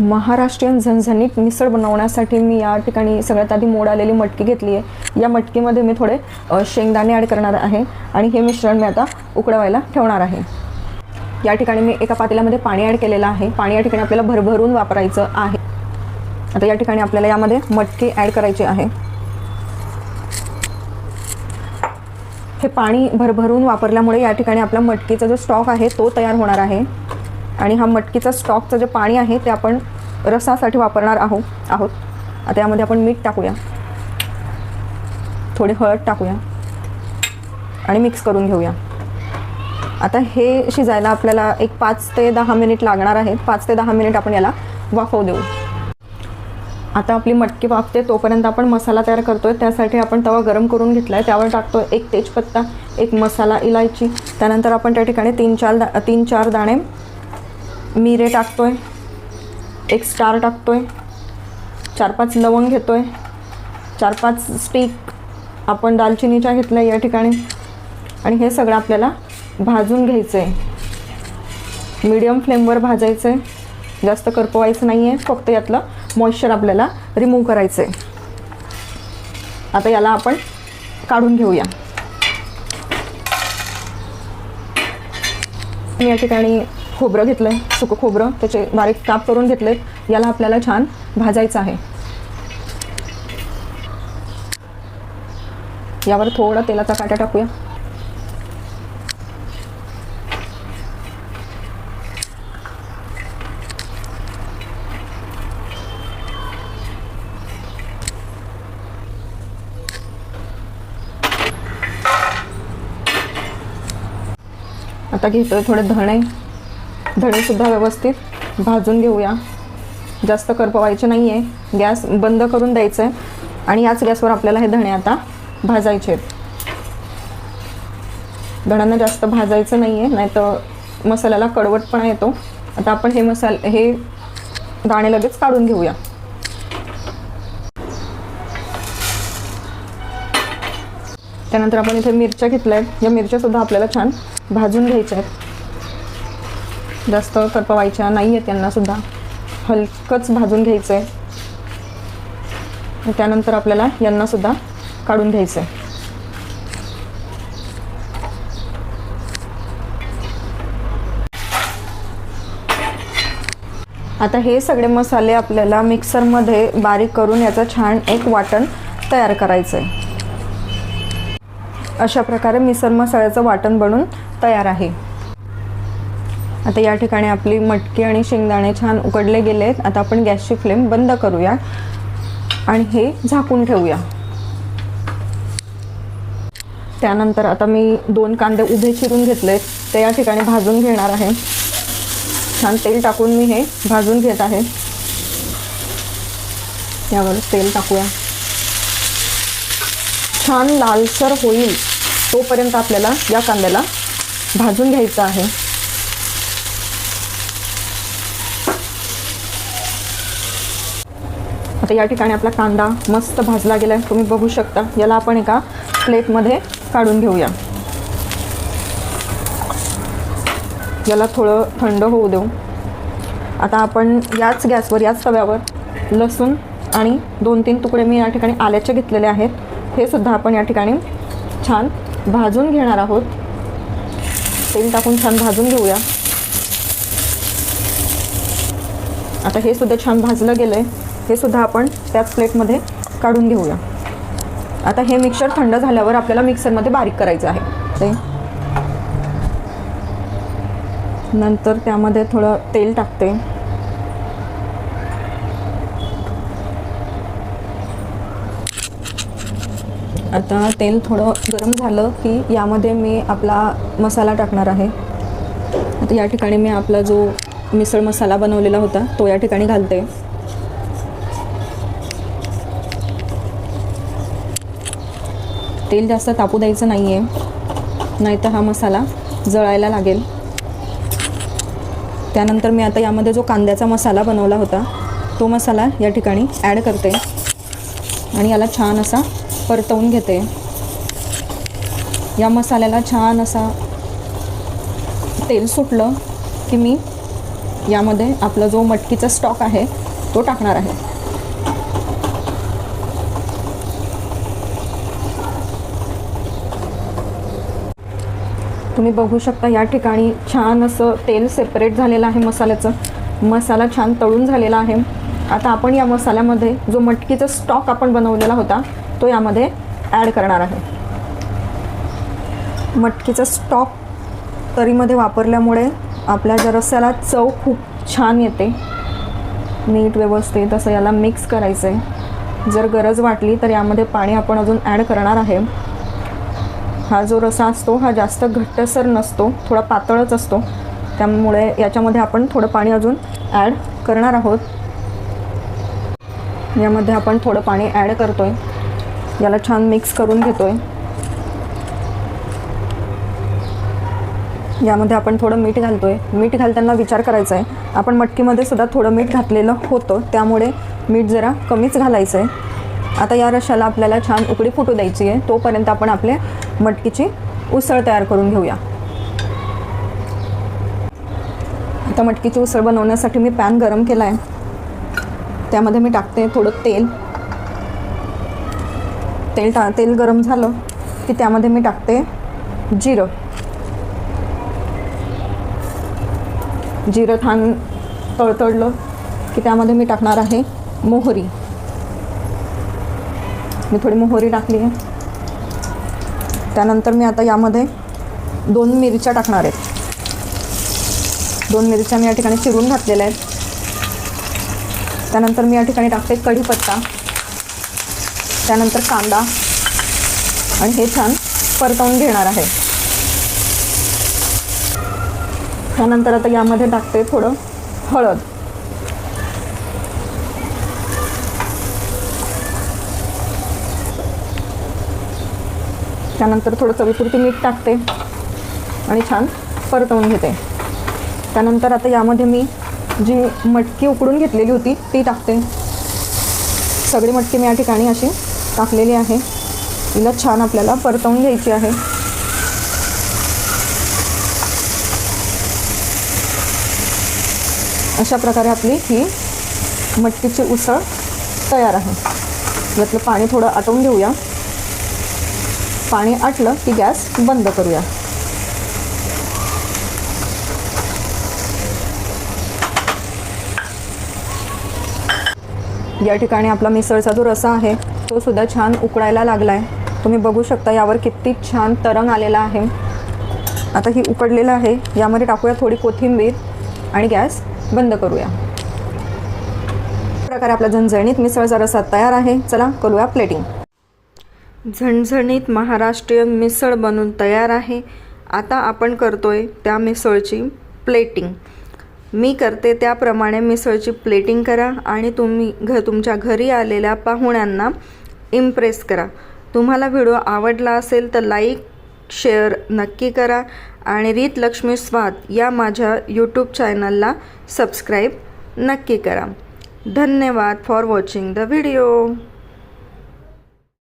महाराष्ट्रीयन झणझणीत मिसळ बनवण्यासाठी मी या ठिकाणी सगळ्यात आधी मोड आलेली मटकी घेतली आहे। या मटकीमध्ये मी थोडे शेंगदाणे ॲड करणार आहे आणि हे मिश्रण मी आता उकळवायला ठेवणार आहे। या ठिकाणी मी एका पातेल्यामध्ये पाणी ॲड केलेलं आहे। पाणी या ठिकाणी आपल्याला भरभरून वापरायचं आहे। आता या ठिकाणी आपल्याला यामध्ये मटकी ॲड करायची आहे। हे पाणी भरभरून वापरल्यामुळे या ठिकाणी आपला मटकीचा जो स्टॉक आहे तो तयार होणार आहे आणि हा मटकीचा स्टॉकचं जे पाणी आहे ते आपण रसासाठी वापरणार आहोत। आता यामध्ये आपण मीठ टाकूया, थोडी हळद टाकूया आणि मिक्स करून घेऊया। आता हे शिजायला आपल्याला एक 5 ते 10 मिनिट लागणार आहेत। 5 ते 10 मिनिट आपण याला वाफवू देऊ। आता आपली मटकी वाफते तोपर्यंत आपण मसाला तयार करतोय। त्यासाठी आपण तवा गरम करून घेतला आहे, त्यावर टाकतोय एक तेजपत्ता, एक मसाला इलायची, त्यानंतर आपण त्या ठिकाणी 3-4 दाणे मिरे टाकतोय, एक स्टार टाकतोय, 4-5 लवंग घेतोय, 4-5 स्टिक आपण दालचिनीच्या घेतल्या या ठिकाणी आणि हे सगळं आपल्याला भाजून घ्यायचं आहे। मीडियम फ्लेमवर भाजायचं आहे, जास्त करपवायचं नाही आहे, फक्त यातलं मॉइश्चर आपल्याला रिमूव्ह करायचं आहे। आता याला आपण काढून घेऊया। मी या ठिकाणी खोबरं घेतलं आहे, सुकं खोबरं, त्याचे बारीक काप करून घेतलेत। याला आपल्याला छान भाजायचं आहे। यावर थोडा तेलाचा काटा टाकूया। आता घेतोय थोडे धणे सुद्धा व्यवस्थित भाजून घेऊया। जास्त करपवायचे नाही आहे, गॅस बंद करून द्यायचं आहे आणि याच गॅसवर आपल्याला हे धणे आता भाजायचे आहेत। धण्यांना जास्त भाजायचं नाही आहे, नाहीतर मसाल्याला कडवटपणा येतो। आता आपण हे दाणे लगेच काढून घेऊया। त्यानंतर आपण इथे मिरच्या घेतल्या आहेत, या मिरच्यासुद्धा आपल्याला छान भाजून घ्यायच्या आहेत। जास्त करपवायच्या नाही आहेत, त्यांनासुद्धा हलकंच भाजून घ्यायचं आहे। त्यानंतर आपल्याला यांनासुद्धा काढून घ्यायचं आहे। आता हे सगळे मसाले आपल्याला मिक्सरमध्ये बारीक करून याचं छान एक वाटण तयार करायचं आहे। अशा प्रकारे मिसळ मसाल्याचं वाटण बनून तयार आहे। आता या ठिकाणी आपली मटकी आणि शेंगदाणे छान उकडले गेले आहेत। आता आपण गॅसची फ्लेम बंद करूया आणि हे झाकून ठेवूया। त्यानंतर आता मी 2 कांदे उभे चिरून घेतलेत, ते या ठिकाणी भाजून घेणार आहे। छान तेल टाकून मी हे भाजून घेत आहे। यावर तेल टाकूया, छान लालसर होईल तोपर्यंत आपल्याला या कांद्याला भाजून घ्यायचं आहे। आता या ठिकाणी आपला कांदा मस्त भाजला गेला आहे, तुम्ही बघू शकता। याला आपण एका प्लेटमध्ये काढून घेऊया। याला थोडं थंड होऊ देऊ। आता आपण याच गॅसवर, याच तव्यावर लसूण आणि 2-3 तुकडे मी या ठिकाणी आल्याचे घेतलेले आहेत, हे सुद्धा आपण या ठिकाणी छान भाजून घेणार आहोत। तेल टाकून छान भाजून घेऊया। आता हे सुद्धा छान भाजलं गेलं आहे, हे सुद्धा आपण त्याच प्लेटमध्ये काढून घेऊया। आता हे मिक्सर थंड झाल्यावर आपल्याला मिक्सरमध्ये बारीक करायचं आहे। ते नंतर त्यामध्ये थोडं तेल टाकते। आता तेल थोडं गरम झालं की यामध्ये मी आपला मसाला टाकणार आहे। आता या ठिकाणी मी आपला जो मिसळ मसाला बनवलेला होता तो या ठिकाणी घालते। तेल जास्त तापू द्यायचं नाही आहे, नाहीतर हा मसाला जळायला लागेल। त्यानंतर मी आता यामध्ये जो कांद्याचा मसाला बनवला होता तो मसाला या ठिकाणी ॲड करते आणि याला छान असा परतवून घेते। या मसाल्याला छान असा तेल सुटलं की मी यामध्ये आपला जो मटकीचा स्टॉक आहे तो टाकणार आहे. तुम्ही बघू शकता या ठिकाणी छान असं तेल सेपरेट झालेलं आहे मसाल्याचं. मसाला छान तळून झालेला आहे. आता आपण या मसाल्यामध्ये जो मटकीचा स्टॉक आपण बनवलेला होता तो यामध्ये ॲड करणार आहे. मटकीचा स्टॉक तरीमध्ये वापरल्यामुळे आपल्या ज्या रस्स्याला चव खूप छान येते. मीठ व्यवस्थित असं याला मिक्स करायचं आहे. जर गरज वाटली तर यामध्ये पाणी आपण अजून ॲड करणार आहे. हा जो रस्सा असतो हा जास्त घट्टसर नसतो, थोडा पातळच असतो. त्यामुळे याच्यामध्ये आपण थोडं पाणी अजून ॲड करणार आहोत. यामध्ये आपण थोडं पाणी ॲड करतोय. याला छान मिक्स करून घेतोय. यामध्ये आपण थोडं मीठ घालतोय. मीठ घालताना विचार करायचा आहे, आपण मटकीमध्ये सुद्धा थोडं मीठ घातलेलं होतं, त्यामुळे मीठ जरा कमीच घालायचं आहे. आता या रश्श्याला आपल्याला छान उकळी फुटू द्यायची आहे. तोपर्यंत आपण आपले मटकीची उसळ तयार करून घेऊया. आता मटकीची उसळ बनवण्यासाठी मी पॅन गरम केला आहे. त्यामध्ये मी टाकते थोडं तेल. तेल गरम झालं की त्यामध्ये मी टाकते जिरं. जिरं छान तळतळलं की त्यामध्ये मी टाकणार आहे मोहरी. मी थोडी मोहरी टाकली आहे. त्यानंतर मी आता यामध्ये 2 मिरच्या टाकणार आहेत. 2 मिरच्या मी या ठिकाणी चिरून घातलेल्या आहेत. त्यानंतर मी या ठिकाणी टाकते कढीपत्ता. त्यानंतर कांदा आणि हे छान परतवून घेणार आहे. त्यानंतर आता यामध्ये टाकते थोडं हळद. त्यानंतर थोडं चवीपुरती मीठ टाकते आणि छान परतवून घेते. त्यानंतर आता यामध्ये मी जी मटकी उकडून घेतलेली होती ती टाकते. सगळी मटकी मी या ठिकाणी अशी टाकलेली आहे. तिला छान आपल्याला परतवून घ्यायची आहे. अशा प्रकारे आपली ही मटकीची उसळ तयार आहे. यातलं पाणी थोडं आटवून घेऊया. पाणी आटलं की गॅस बंद करूया. या ठिकाणी आपला मिसळचा जो रस्सा आहे तो सुद्धा छान उकळायला लागला आहे. तुम्ही बघू शकता यावर किती छान तरंग आलेला आहे. आता ही उकडलेलं आहे. यामध्ये टाकूया थोडी कोथिंबीर आणि गॅस बंद करूया. प्रकारे आपला झणझणीत मिसळचा रस्सा तयार आहे. चला करूया प्लेटिंग. झणझणीत महाराष्ट्रीयन मिसळ बनून तयार आहे. आता आपण करतोय त्या मिसळची प्लेटिंग. मी करते त्याप्रमाणे मिसळची प्लेटिंग करा आणि तुम्ही तुमच्या घरी आलेल्या पाहुण्यांना इम्प्रेस करा. तुम्हाला व्हिडिओ आवडला असेल तर लाईक शेअर नक्की करा आणि रीत लक्ष्मी स्वाद या माझ्या यूट्यूब चॅनलला सबस्क्राईब नक्की करा. धन्यवाद फॉर वॉचिंग द व्हिडिओ.